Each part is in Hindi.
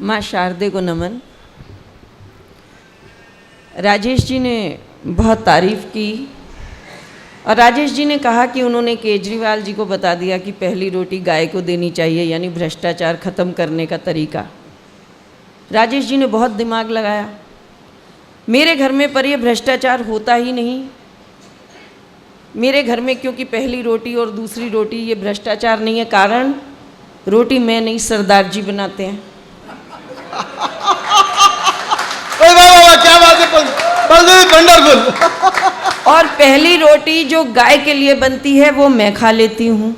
माँ शारदे को नमन। राजेश जी ने बहुत तारीफ़ की और राजेश जी ने कहा कि उन्होंने केजरीवाल जी को बता दिया कि पहली रोटी गाय को देनी चाहिए, यानी भ्रष्टाचार ख़त्म करने का तरीका। राजेश जी ने बहुत दिमाग लगाया। मेरे घर में पर ये भ्रष्टाचार होता ही नहीं। मेरे घर में क्योंकि पहली रोटी और दूसरी रोटी ये भ्रष्टाचार नहीं है, कारण रोटी मैं नहीं सरदार जी बनाते हैं। वाह वाह वाह, क्या बात है, वंडरफुल। और पहली रोटी जो गाय के लिए बनती है वो मैं खा लेती हूँ,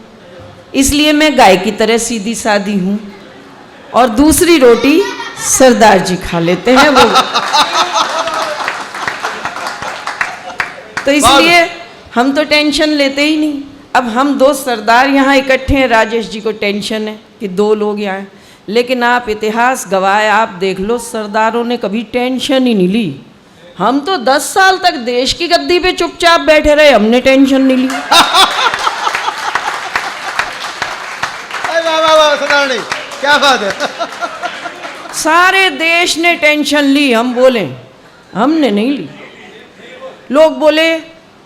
इसलिए मैं गाय की तरह सीधी सादी हूँ। और दूसरी रोटी सरदार जी खा लेते हैं वो। तो इसलिए हम तो टेंशन लेते ही नहीं। अब हम दो सरदार यहाँ इकट्ठे हैं, राजेश जी को टेंशन है कि दो लोग यहाँ हैं, लेकिन आप इतिहास गवाए, आप देख लो सरदारों ने कभी टेंशन ही नहीं ली। हम तो 10 साल तक देश की गद्दी पे चुपचाप बैठे रहे, हमने टेंशन नहीं ली। वाह वाह वाह सरदारनी, क्या बात है। सारे देश ने टेंशन ली, हम बोले हमने नहीं ली। लोग बोले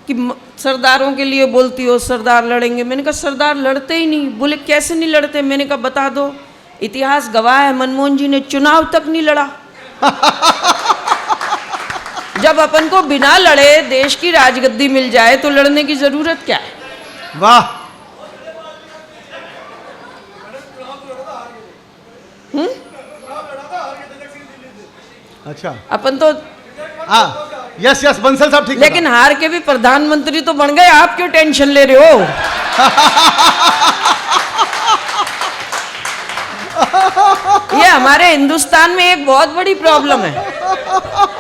कि सरदारों के लिए बोलती हो, सरदार लड़ेंगे। मैंने कहा सरदार लड़ते ही नहीं। बोले कैसे नहीं लड़ते? मैंने कहा बता दो। इतिहास गवाह है, मनमोहन जी ने चुनाव तक नहीं लड़ा। जब अपन को बिना लड़े देश की राजगद्दी मिल जाए तो लड़ने की जरूरत क्या है? वाह। अच्छा, अपन तो यस यस बंसल साहब ठीक। लेकिन हार के भी प्रधानमंत्री तो बन गए, आप क्यों टेंशन ले रहे हो? ये हमारे हिंदुस्तान में एक बहुत बड़ी प्रॉब्लम है,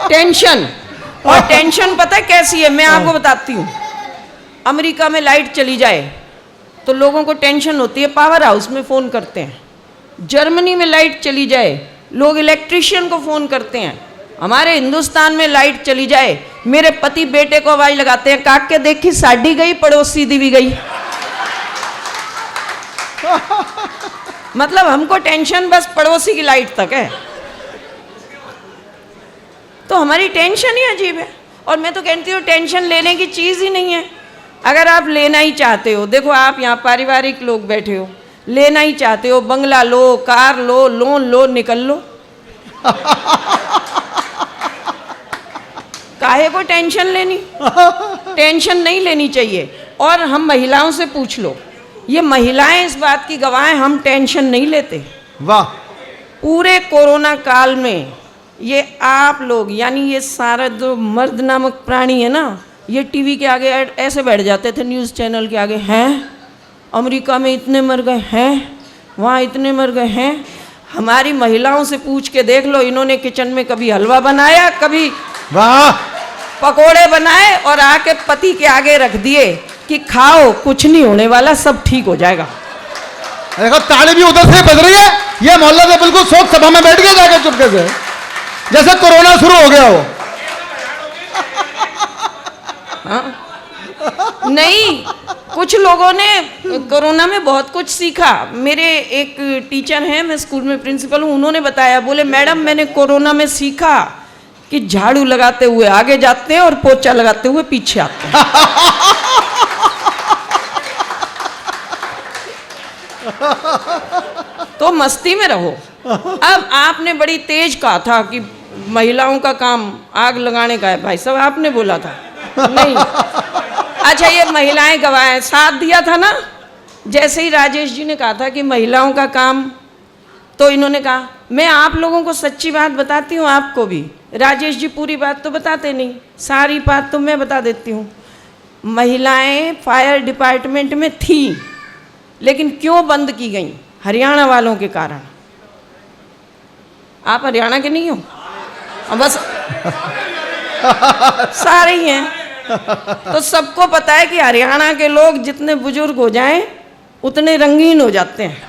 टेंशन। और टेंशन पता है कैसी है, मैं आपको बताती हूँ। अमेरिका में लाइट चली जाए तो लोगों को टेंशन होती है, पावर हाउस में फ़ोन करते हैं। जर्मनी में लाइट चली जाए लोग इलेक्ट्रिशियन को फ़ोन करते हैं। हमारे हिंदुस्तान में लाइट चली जाए मेरे पति बेटे को आवाज़ लगाते हैं, काके देखी साड़ी गई, पड़ोसी दी भी गई। मतलब हमको टेंशन बस पड़ोसी की लाइट तक है। तो हमारी टेंशन ही अजीब है। और मैं तो कहती हूँ टेंशन लेने की चीज़ ही नहीं है। अगर आप लेना ही चाहते हो, देखो आप यहाँ पारिवारिक लोग बैठे हो, लेना ही चाहते हो, बंगला लो, कार लो, लोन लो, निकल लो। काहे को टेंशन लेनी? टेंशन नहीं लेनी चाहिए। और हम महिलाओं से पूछ लो, ये महिलाएं इस बात की गवाह हैं, हम टेंशन नहीं लेते। वाह। पूरे कोरोना काल में ये आप लोग, यानी ये सारा जो मर्द नामक प्राणी है ना, ये टीवी के आगे ऐसे बैठ जाते थे, न्यूज़ चैनल के आगे, हैं अमेरिका में इतने मर गए हैं, वहाँ इतने मर गए हैं। हमारी महिलाओं से पूछ के देख लो, इन्होंने किचन में कभी हलवा बनाया, कभी वाह पकोड़े बनाए और आके पति के आगे रख दिए कि खाओ, कुछ नहीं होने वाला, सब ठीक हो जाएगा। देखो ताली भी उधर से बज रही है, ये मोहल्ला से बिल्कुल शोक सभा में बैठ गया जाकर चुपके से, जैसे कोरोना शुरू हो गया हो। हाँ? नहीं, कुछ लोगों ने कोरोना में बहुत कुछ सीखा। मेरे एक टीचर हैं, मैं स्कूल में प्रिंसिपल हूँ, उन्होंने बताया, बोले मैडम मैंने कोरोना में सीखा कि झाड़ू लगाते हुए आगे जाते हैं और पोछा लगाते हुए पीछे आते हैं। तो मस्ती में रहो। अब आपने बड़ी तेज कहा था कि महिलाओं का काम आग लगाने का है। भाई साहब आपने बोला था नहीं। अच्छा, ये महिलाएं गवाह साथ दिया था ना। जैसे ही राजेश जी ने कहा था कि महिलाओं का काम, तो इन्होंने कहा मैं आप लोगों को सच्ची बात बताती हूँ, आपको भी। राजेश जी पूरी बात तो बताते नहीं, सारी बात तो मैं बता देती हूँ। महिलाएं फायर डिपार्टमेंट में थी, लेकिन क्यों बंद की गई? हरियाणा वालों के कारण। आप हरियाणा के नहीं हो? बस सारे ही हैं। तो सबको पता है कि हरियाणा के लोग जितने बुजुर्ग हो जाएं उतने रंगीन हो जाते हैं।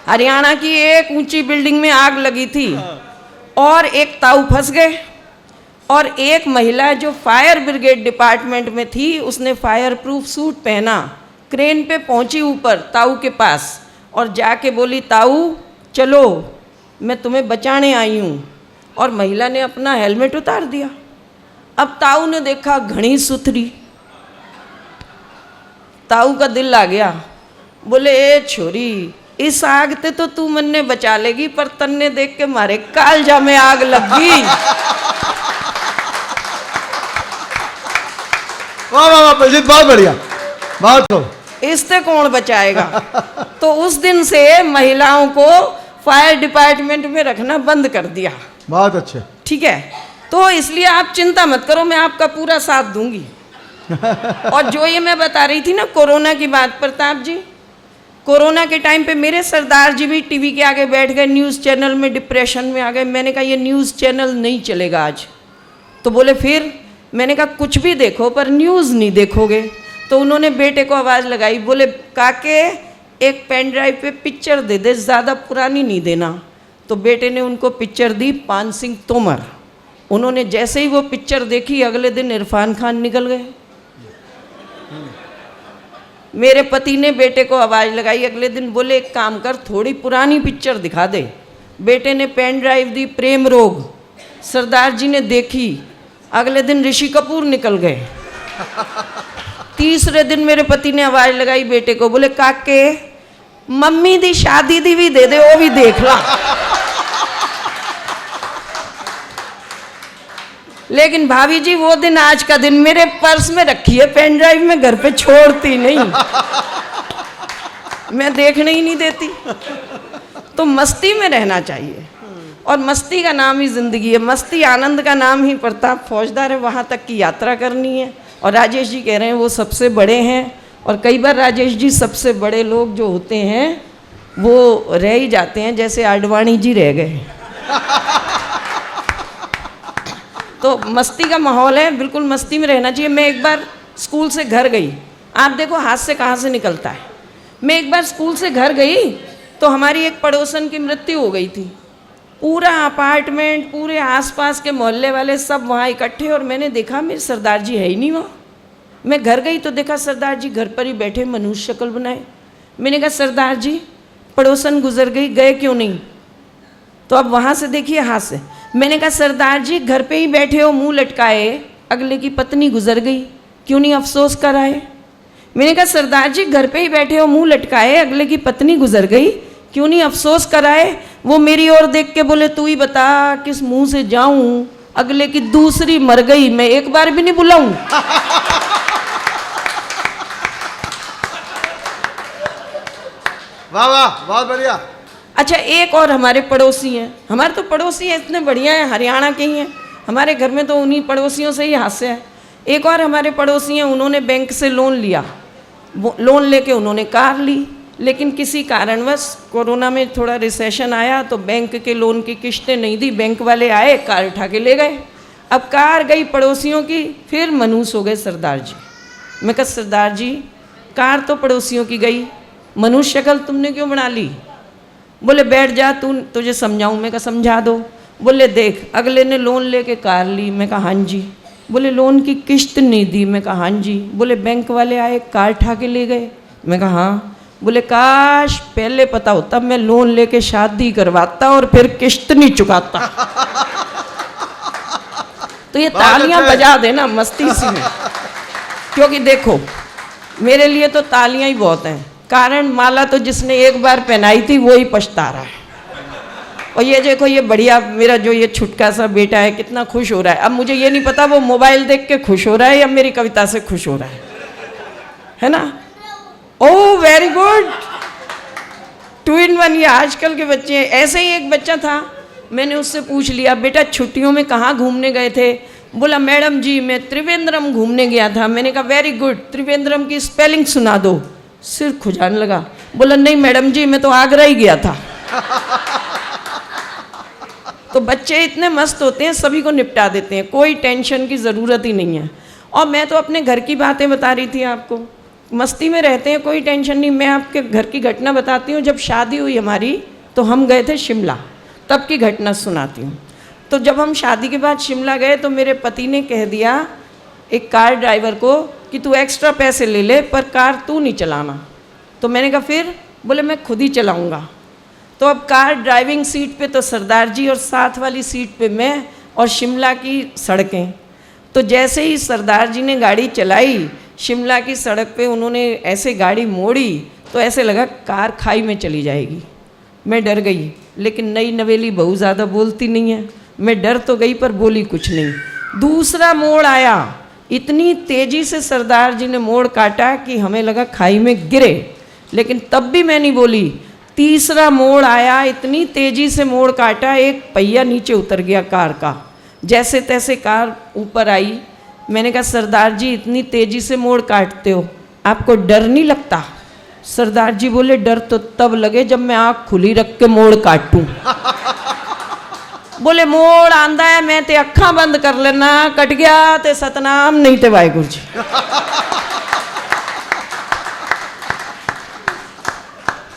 हरियाणा की एक ऊंची बिल्डिंग में आग लगी थी और एक ताऊ फंस गए, और एक महिला जो फायर ब्रिगेड डिपार्टमेंट में थी उसने फायर प्रूफ सूट पहना, क्रेन पे पहुंची ऊपर ताऊ के पास और जाके बोली ताऊ चलो मैं तुम्हें बचाने आई हूँ। और महिला ने अपना हेलमेट उतार दिया। अब ताऊ ने देखा घनी सुथरी। ताऊ का दिल आ गया, बोले ए छोरी, इस आग ते तो तू मन्ने बचा लेगी, पर तन्ने देख के मारे कालजा में आग लग गई। वाह वाह वाह बलजीत, बहुत बढ़िया, बहुत खूब। इससे कौन बचाएगा। तो उस दिन से महिलाओं को फायर डिपार्टमेंट में रखना बंद कर दिया। बहुत अच्छे। ठीक है, तो इसलिए आप चिंता मत करो, मैं आपका पूरा साथ दूंगी। और जो ये मैं बता रही थी ना कोरोना की बात, प्रताप जी, कोरोना के टाइम पे मेरे सरदार जी भी टीवी के आगे बैठ गए, न्यूज़ चैनल में डिप्रेशन में आ गए। मैंने कहा ये न्यूज़ चैनल नहीं चलेगा आज। तो बोले फिर? मैंने कहा कुछ भी देखो पर न्यूज़ नहीं देखोगे। तो उन्होंने बेटे को आवाज़ लगाई, बोले काके एक पेन ड्राइव पे पिक्चर दे दे, ज़्यादा पुरानी नहीं देना। तो बेटे ने उनको पिक्चर दी, पान सिंह तोमर। उन्होंने जैसे ही वो पिक्चर देखी, अगले दिन इरफान खान निकल गए। मेरे पति ने बेटे को आवाज़ लगाई अगले दिन, बोले एक काम कर, थोड़ी पुरानी पिक्चर दिखा दे। बेटे ने पेन ड्राइव दी, प्रेम रोग। सरदार जी ने देखी, अगले दिन ऋषि कपूर निकल गए। तीसरे दिन मेरे पति ने आवाज़ लगाई बेटे को, बोले काके मम्मी दी शादी दी भी दे दे, वो भी देख ला। लेकिन भाभी जी वो दिन आज का दिन मेरे पर्स में रखी है पेन ड्राइव में, घर पे छोड़ती नहीं, मैं देखने ही नहीं देती। तो मस्ती में रहना चाहिए, और मस्ती का नाम ही जिंदगी है, मस्ती आनंद का नाम ही प्रताप फौजदार है। वहाँ तक की यात्रा करनी है। और राजेश जी कह रहे हैं वो सबसे बड़े हैं, और कई बार राजेश जी सबसे बड़े लोग जो होते हैं वो रह ही जाते हैं, जैसे आडवाणी जी रह गए। तो मस्ती का माहौल है, बिल्कुल मस्ती में रहना चाहिए। मैं एक बार स्कूल से घर गई, आप देखो हाथ से कहाँ से निकलता है। मैं एक बार स्कूल से घर गई तो हमारी एक पड़ोसन की मृत्यु हो गई थी। पूरा अपार्टमेंट, पूरे आसपास के मोहल्ले वाले सब वहाँ इकट्ठे, और मैंने देखा मेरे सरदार जी है ही नहीं वहाँ। मैं घर गई तो देखा सरदार जी घर पर ही बैठे, मनुष्य शक्ल बनाए। मैंने कहा सरदार जी पड़ोसन गुजर गई, गए क्यों नहीं? तो अब वहाँ से देखिए हाथ से। मैंने कहा सरदार जी घर पे ही बैठे हो मुंह लटकाए, अगले की पत्नी गुजर गई, क्यों नहीं अफसोस कराए? मैंने कहा सरदार जी घर पे ही बैठे हो मुंह लटकाए, अगले की पत्नी गुजर गई, क्यों नहीं अफसोस कराए? वो मेरी ओर देख के बोले तू ही बता किस मुंह से जाऊं, अगले की दूसरी मर गई, मैं एक बार भी नहीं बुलाऊं। वाह वाह, बहुत बढ़िया। अच्छा, एक और हमारे पड़ोसी हैं, हमारे तो पड़ोसी हैं इतने बढ़िया हैं, हरियाणा के ही हैं, हमारे घर में तो उन्हीं पड़ोसियों से ही हास्य है। एक और हमारे पड़ोसी हैं, उन्होंने बैंक से लोन लिया, लोन लेके उन्होंने कार ली, लेकिन किसी कारणवश कोरोना में थोड़ा रिसेशन आया तो बैंक के लोन की किस्तें नहीं दी, बैंक वाले आए कार उठा के ले गए। अब कार गई पड़ोसियों की, फिर मनूस हो गए सरदार जी। मैं कहा सरदार जी कार तो पड़ोसियों की गई, मनुष्य शक्ल तुमने क्यों बना ली? बोले बैठ जा तू, तुझे समझाऊं। मैं कहा समझा दो। बोले देख अगले ने लोन लेके कार ली। मैं कहा हाँ जी। बोले लोन की किश्त नहीं दी। मैं कहा हाँ जी। बोले बैंक वाले आए कार उठा के ले गए। मैं कहा हाँ। बोले काश पहले पता होता, मैं लोन लेके शादी करवाता और फिर किश्त नहीं चुकाता। तो ये तालियां बजा देना मस्ती सी में, क्योंकि देखो मेरे लिए तो तालियां ही बहुत हैं, कारण माला तो जिसने एक बार पहनाई थी वो ही पछता रहा है। और ये देखो ये बढ़िया मेरा जो ये छुटका सा बेटा है कितना खुश हो रहा है। अब मुझे ये नहीं पता वो मोबाइल देख के खुश हो रहा है या मेरी कविता से खुश हो रहा है ना? Oh very good, 2 in 1। ये आजकल के बच्चे हैं। ऐसे ही एक बच्चा था, मैंने उससे पूछ लिया बेटा छुट्टियों में कहाँ घूमने गए थे? बोला मैडम जी मैं त्रिवेंद्रम घूमने गया था। मैंने कहा वेरी गुड, त्रिवेंद्रम की स्पेलिंग सुना दो। सिर खुजाने लगा, बोला नहीं मैडम जी मैं तो आगरा ही गया था। तो बच्चे इतने मस्त होते हैं, सभी को निपटा देते हैं, कोई टेंशन की ज़रूरत ही नहीं है। और मैं तो अपने घर की बातें बता रही थी आपको, मस्ती में रहते हैं, कोई टेंशन नहीं। मैं आपके घर की घटना बताती हूँ। जब शादी हुई हमारी तो हम गए थे शिमला, तब की घटना सुनाती हूँ। तो जब हम शादी के बाद शिमला गए तो मेरे पति ने कह दिया एक कार ड्राइवर को कि तू एक्स्ट्रा पैसे ले ले पर कार तू नहीं चलाना। तो मैंने कहा फिर? बोले मैं खुद ही चलाऊँगा। तो अब कार ड्राइविंग सीट पे तो सरदार जी और साथ वाली सीट पे मैं और शिमला की सड़कें। तो जैसे ही सरदार जी ने गाड़ी चलाई, शिमला की सड़क पे उन्होंने ऐसे गाड़ी मोड़ी तो ऐसे लगा कार खाई में चली जाएगी। मैं डर गई, लेकिन नई नवेली बहू ज़्यादा बोलती नहीं है। मैं डर तो गई पर बोली कुछ नहीं। दूसरा मोड़ आया, इतनी तेज़ी से सरदार जी ने मोड़ काटा कि हमें लगा खाई में गिरे, लेकिन तब भी मैं नहीं बोली। तीसरा मोड़ आया, इतनी तेज़ी से मोड़ काटा, एक पहिया नीचे उतर गया कार का। जैसे तैसे कार ऊपर आई। मैंने कहा सरदार जी इतनी तेज़ी से मोड़ काटते हो, आपको डर नहीं लगता? सरदार जी बोले डर तो तब लगे जब मैं आँख खुली रख के मोड़ काटूं। बोले मोड़ आंदा है, मैं ते अखा बंद कर लेना, कट गया ते सतनाम, नहीं ते वाहिगुरू जी।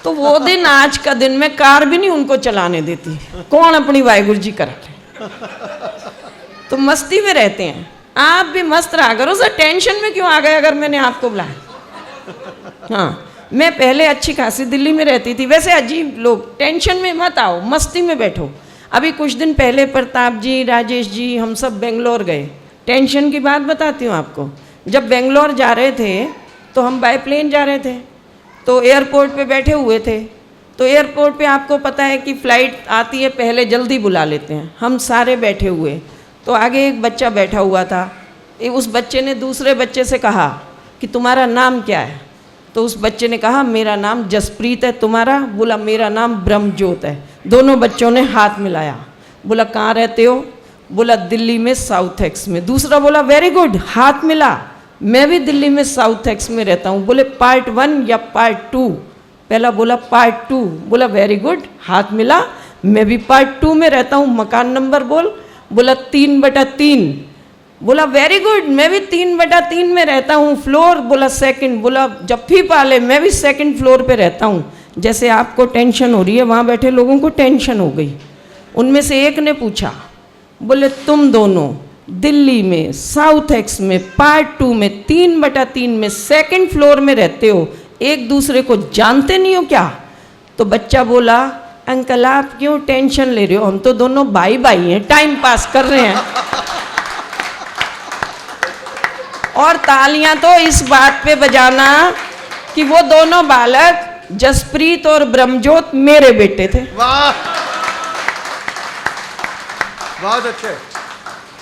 तो वो दिन, आज का दिन, मैं कार भी नहीं उनको चलाने देती। कौन अपनी वाहिगुरू जी कर ले। तो मस्ती में रहते हैं। आप भी मस्त रहा करो सर। टेंशन में क्यों आ गए अगर मैंने आपको बुलाया? हाँ, मैं पहले अच्छी खासी दिल्ली में रहती थी। वैसे अजीब लोग, टेंशन में मत आओ, मस्ती में बैठो। अभी कुछ दिन पहले प्रताप जी, राजेश जी, हम सब बेंगलोर गए। टेंशन की बात बताती हूँ आपको। जब बेंगलोर जा रहे थे तो हम बाय प्लेन जा रहे थे, तो एयरपोर्ट पे बैठे हुए थे। तो एयरपोर्ट पे आपको पता है कि फ़्लाइट आती है, पहले जल्दी बुला लेते हैं। हम सारे बैठे हुए, तो आगे एक बच्चा बैठा हुआ था। उस बच्चे ने दूसरे बच्चे से कहा कि तुम्हारा नाम क्या है? तो उस बच्चे ने कहा मेरा नाम जसप्रीत है, तुम्हारा? बोला मेरा नाम ब्रह्मज्योत है। दोनों बच्चों ने हाथ मिलाया। बोला कहाँ रहते हो? बोला दिल्ली में साउथ एक्स में। दूसरा बोला वेरी गुड, हाथ मिला। मैं भी दिल्ली में साउथ एक्स में रहता हूँ। बोले पार्ट 1 या पार्ट 2? पहला बोला पार्ट 2। बोला वेरी गुड, हाथ मिला। मैं भी पार्ट 2 में रहता हूँ। मकान नंबर बोल। बोला 3/3। बोला वेरी गुड, मैं भी 3/3 में रहता हूँ। फ्लोर? बोला सेकंड। बोला जफ्फी पाले, मैं भी सेकंड फ्लोर पे रहता हूँ। जैसे आपको टेंशन हो रही है, वहाँ बैठे लोगों को टेंशन हो गई। उनमें से एक ने पूछा, बोले तुम दोनों दिल्ली में साउथ एक्स में पार्ट 2 में 3/3 में सेकंड फ्लोर में रहते हो, एक दूसरे को जानते नहीं हो क्या? तो बच्चा बोला अंकल आप क्यों टेंशन ले रहे हो, हम तो दोनों भाई भाई हैं, टाइम पास कर रहे हैं। और तालियां तो इस बात पे बजाना कि वो दोनों बालक जसप्रीत और ब्रह्मज्योत मेरे बेटे थे। वाह, बहुत अच्छे।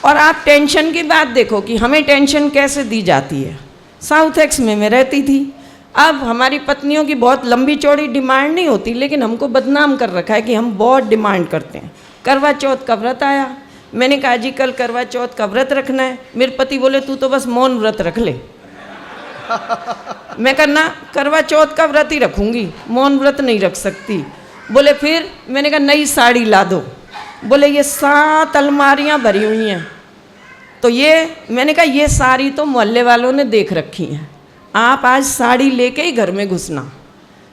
और आप टेंशन की बात देखो कि हमें टेंशन कैसे दी जाती है। साउथ एक्स में मैं रहती थी। अब हमारी पत्नियों की बहुत लंबी चौड़ी डिमांड नहीं होती, लेकिन हमको बदनाम कर रखा है कि हम बहुत डिमांड करते हैं। करवा चौथ का व्रत आया, मैंने कहा जी कल करवा चौथ का व्रत रखना है। मेरे पति बोले तू तो बस मौन व्रत रख ले। मैं करना करवा चौथ का व्रत ही रखूंगी, मौन व्रत नहीं रख सकती। बोले फिर? मैंने कहा नई साड़ी ला दो। बोले ये 7 अलमारियां भरी हुई हैं। तो ये मैंने कहा ये साड़ी तो मोहल्ले वालों ने देख रखी हैं, आप आज साड़ी लेके ही घर में घुसना।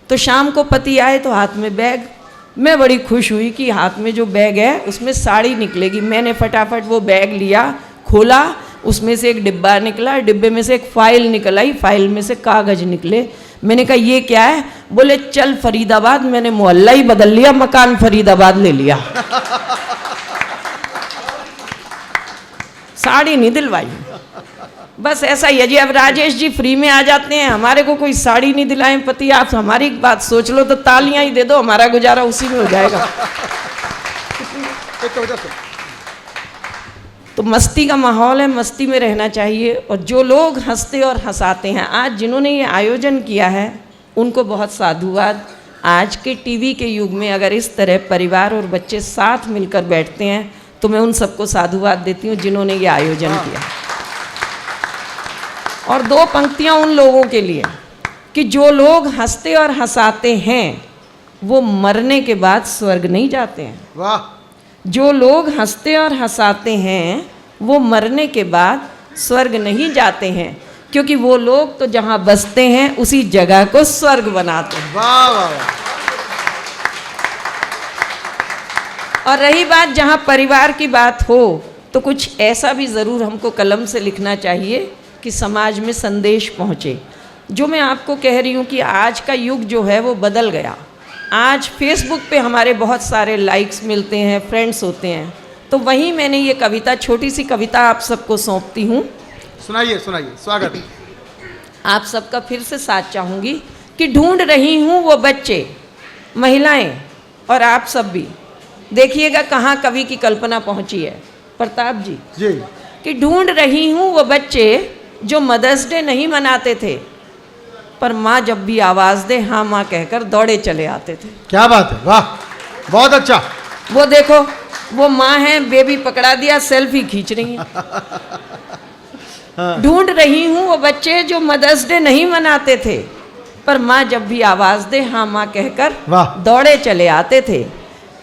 तो शाम को पति आए तो हाथ में बैग। मैं बड़ी खुश हुई कि हाथ में जो बैग है उसमें साड़ी निकलेगी। मैंने फटाफट वो बैग लिया, खोला, उसमें से एक डिब्बा निकला, डिब्बे में से एक फाइल निकल आई, फाइल में से कागज निकले। मैंने कहा ये क्या है? बोले चल फरीदाबाद। मैंने मोहल्ला ही बदल लिया, मकान फरीदाबाद ले लिया। साड़ी नहीं दिलवाई। बस ऐसा ही है जी। अब राजेश जी फ्री में आ जाते हैं, हमारे को कोई साड़ी नहीं दिलाए पति। आप हमारी बात सोच लो तो तालियां ही दे दो, हमारा गुजारा उसी में हो जाएगा। तो मस्ती का माहौल है, मस्ती में रहना चाहिए। और जो लोग हंसते और हंसाते हैं, आज जिन्होंने ये आयोजन किया है उनको बहुत साधुवाद। आज के टीवी के युग में अगर इस तरह परिवार और बच्चे साथ मिलकर बैठते हैं तो मैं उन सबको साधुवाद देती हूँ जिन्होंने ये आयोजन किया। और 2 पंक्तियाँ उन लोगों के लिए कि जो लोग हंसते और हंसाते हैं वो मरने के बाद स्वर्ग नहीं जाते हैं। वाह। जो लोग हंसते और हंसाते हैं वो मरने के बाद स्वर्ग नहीं जाते हैं, क्योंकि वो लोग तो जहाँ बसते हैं उसी जगह को स्वर्ग बनाते हैं। वाह वाह वाह। और रही बात जहाँ परिवार की बात हो तो कुछ ऐसा भी ज़रूर हमको कलम से लिखना चाहिए कि समाज में संदेश पहुँचे। जो मैं आपको कह रही हूँ कि आज का युग जो है वो बदल गया। आज फेसबुक पे हमारे बहुत सारे लाइक्स मिलते हैं, फ्रेंड्स होते हैं, तो वहीं मैंने ये कविता, छोटी सी कविता आप सबको सौंपती हूँ। सुनाइए सुनाइए, स्वागत। आप सबका फिर से साथ चाहूँगी कि ढूंढ रही हूँ वो बच्चे, महिलाएं और आप सब भी देखिएगा कहाँ कवि की कल्पना पहुँची है, प्रताप जी जी। कि ढूंढ रही हूँ वो बच्चे जो मदर्स डे नहीं मनाते थे, पर माँ जब भी आवाज़ दे हाँ माँ कहकर दौड़े चले आते थे। क्या बात है, वाह, बहुत अच्छा। वो देखो, वो माँ है, बेबी पकड़ा दिया, सेल्फी खींच रही है। ढूंढ रही हूँ वो बच्चे जो मदर्स डे नहीं मनाते थे, पर माँ जब भी आवाज़ दे हाँ माँ कहकर वाह। दौड़े चले आते थे।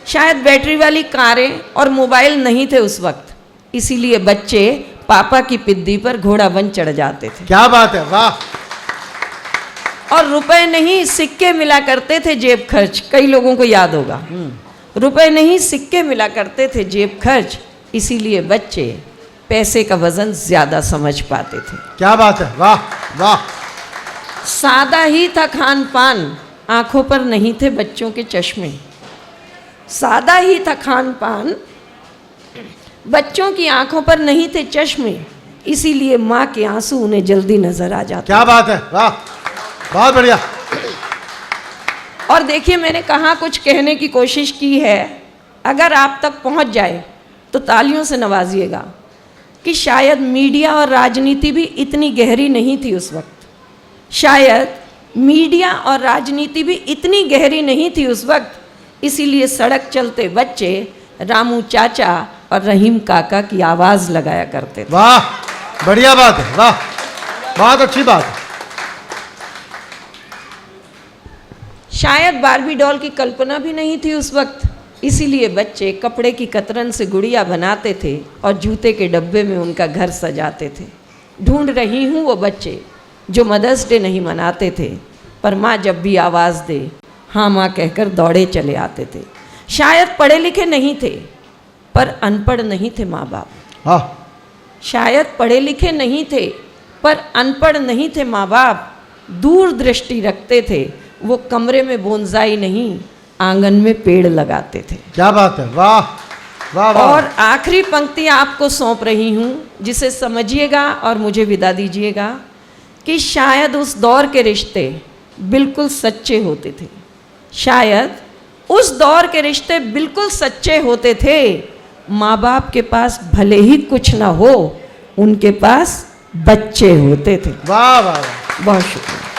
शायद बैटरी वाली कारें और मोबाइल नहीं थे उस वक्त, इसीलिए बच्चे पापा की पिद्दी पर घोड़ा बन चढ़ जाते थे। क्या बात है, वाह। और रुपए नहीं सिक्के मिला करते थे जेब खर्च, कई लोगों को याद होगा। रुपए नहीं सिक्के मिला करते थे जेब खर्च, इसीलिए बच्चे पैसे का वजन ज्यादा समझ पाते थे। क्या बात है, वाह वाह। सादा ही था खान पान, आंखों पर नहीं थे बच्चों के चश्मे। सादा ही था खान पान, बच्चों की आंखों पर नहीं थे चश्मे, इसीलिए माँ के आंसू उन्हें जल्दी नजर आ जाते। क्या बात है, वाह, बहुत बढ़िया। और देखिए, मैंने कहाँ कुछ कहने की कोशिश की है, अगर आप तक पहुँच जाए तो तालियों से नवाजिएगा कि शायद मीडिया और राजनीति भी इतनी गहरी नहीं थी उस वक्त। शायद मीडिया और राजनीति भी इतनी गहरी नहीं थी उस वक्त, इसीलिए सड़क चलते बच्चे रामू चाचा और रहीम काका की आवाज़ लगाया करते थे। वाह, बढ़िया बात है, वाह, बहुत अच्छी बात है। शायद बारबी डॉल की कल्पना भी नहीं थी उस वक्त, इसीलिए बच्चे कपड़े की कतरन से गुड़िया बनाते थे और जूते के डब्बे में उनका घर सजाते थे। ढूंढ रही हूँ वो बच्चे जो मदर्स डे नहीं मनाते थे, पर माँ जब भी आवाज़ दे हाँ माँ कहकर दौड़े चले आते थे। शायद पढ़े लिखे नहीं थे, पर अनपढ़ नहीं थे माँ बाप। हाँ, शायद पढ़े लिखे नहीं थे, पर अनपढ़ नहीं थे माँ बाप। दूर दृष्टि रखते थे, वो कमरे में बोनसाई नहीं आंगन में पेड़ लगाते थे। क्या बात है, वाह वाह वाह। और आखिरी पंक्ति आपको सौंप रही हूँ, जिसे समझिएगा और मुझे विदा दीजिएगा कि शायद उस दौर के रिश्ते बिल्कुल सच्चे होते थे। शायद उस दौर के रिश्ते बिल्कुल सच्चे होते थे। माँ बाप के पास भले ही कुछ ना हो, उनके पास बच्चे होते थे। वाह वाह वाह। बहुत शुक्रिया।